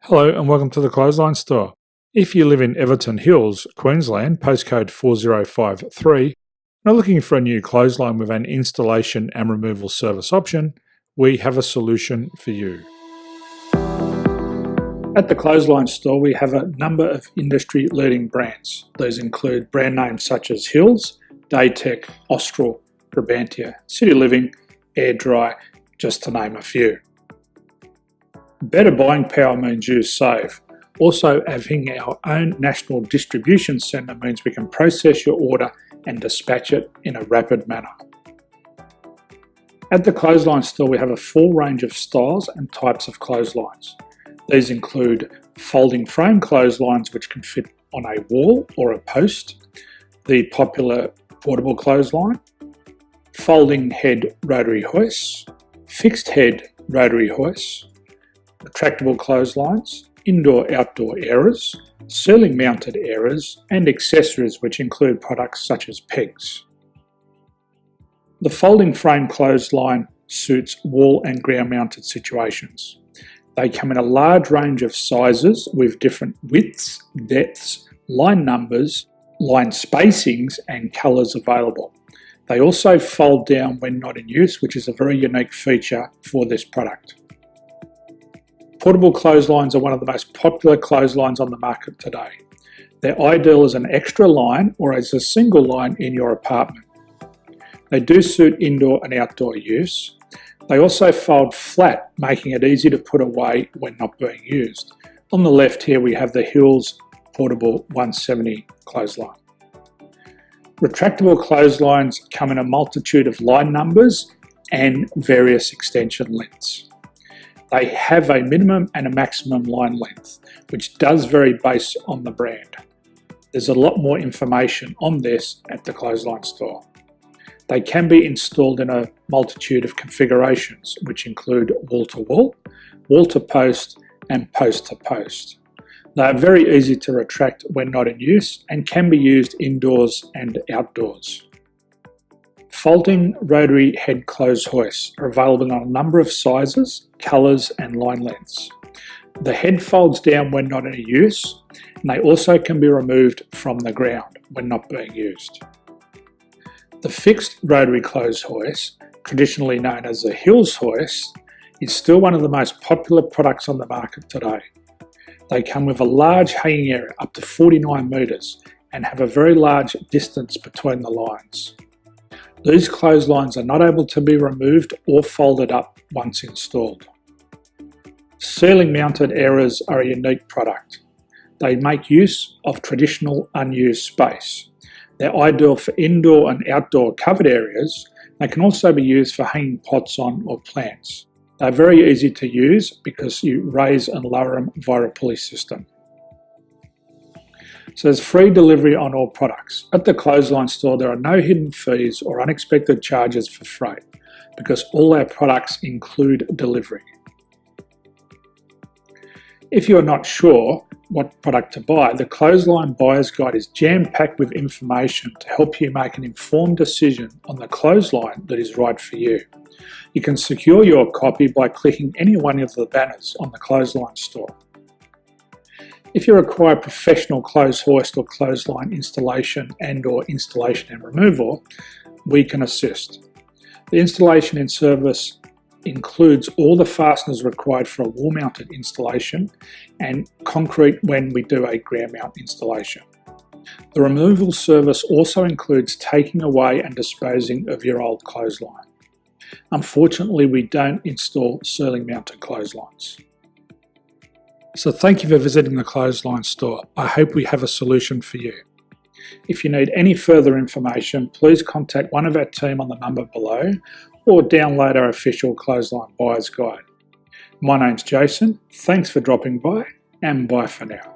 Hello and welcome to the Clothesline Store. If you live in Everton Hills, Queensland, postcode 4053, and are looking for a new clothesline with an installation and removal service option, we have a solution for you. At the Clothesline Store, we have a number of industry-leading brands. These include brand names such as Hills, Daytech, Austral, Brabantia, City Living, Air Dry, just to name a few. Better buying power means you save. Also, having our own national distribution centre means we can process your order and dispatch it in a rapid manner. At the Clothesline Store, we have a full range of styles and types of clotheslines. These include folding frame clotheslines which can fit on a wall or a post, the popular portable clothesline, folding head rotary hoists, fixed head rotary hoists, retractable clotheslines, indoor-outdoor airers, ceiling-mounted airers, and accessories which include products such as pegs. The folding frame clothesline suits wall and ground-mounted situations. They come in a large range of sizes with different widths, depths, line numbers, line spacings, and colours available. They also fold down when not in use, which is a very unique feature for this product. Portable clotheslines are one of the most popular clotheslines on the market today. They're ideal as an extra line or as a single line in your apartment. They do suit indoor and outdoor use. They also fold flat, making it easy to put away when not being used. On the left here we have the Hills Portable 170 clothesline. Retractable clotheslines come in a multitude of line numbers and various extension lengths. They have a minimum and a maximum line length, which does vary based on the brand. There's a lot more information on this at the Clothesline Store. They can be installed in a multitude of configurations, which include wall-to-wall, wall-to-post, and post-to-post. They are very easy to retract when not in use and can be used indoors and outdoors. Folding rotary head clothes hoists are available in a number of sizes, colours and line lengths. The head folds down when not in use, and they also can be removed from the ground when not being used. The fixed rotary clothes hoist, traditionally known as the Hills hoist, is still one of the most popular products on the market today. They come with a large hanging area up to 49 metres and have a very large distance between the lines. These clotheslines are not able to be removed or folded up once installed. Ceiling mounted airers are a unique product. They make use of traditional unused space. They're ideal for indoor and outdoor covered areas. They can also be used for hanging pots on or plants. They're very easy to use because you raise and lower them via a pulley system. So there's free delivery on all products. At the Clothesline Store, there are no hidden fees or unexpected charges for freight because all our products include delivery. If you're not sure what product to buy, the Clothesline Buyer's Guide is jam-packed with information to help you make an informed decision on the clothesline that is right for you. You can secure your copy by clicking any one of the banners on the Clothesline Store. If you require professional clothes hoist or clothesline installation and/or installation and removal, we can assist. The installation and service includes all the fasteners required for a wall-mounted installation and concrete when we do a ground mount installation. The removal service also includes taking away and disposing of your old clothesline. Unfortunately, we don't install ceiling-mounted clotheslines. So thank you for visiting the Clothesline Store. I hope we have a solution for you. If you need any further information, please contact one of our team on the number below or download our official Clothesline Buyer's Guide. My name's Jason, thanks for dropping by and bye for now.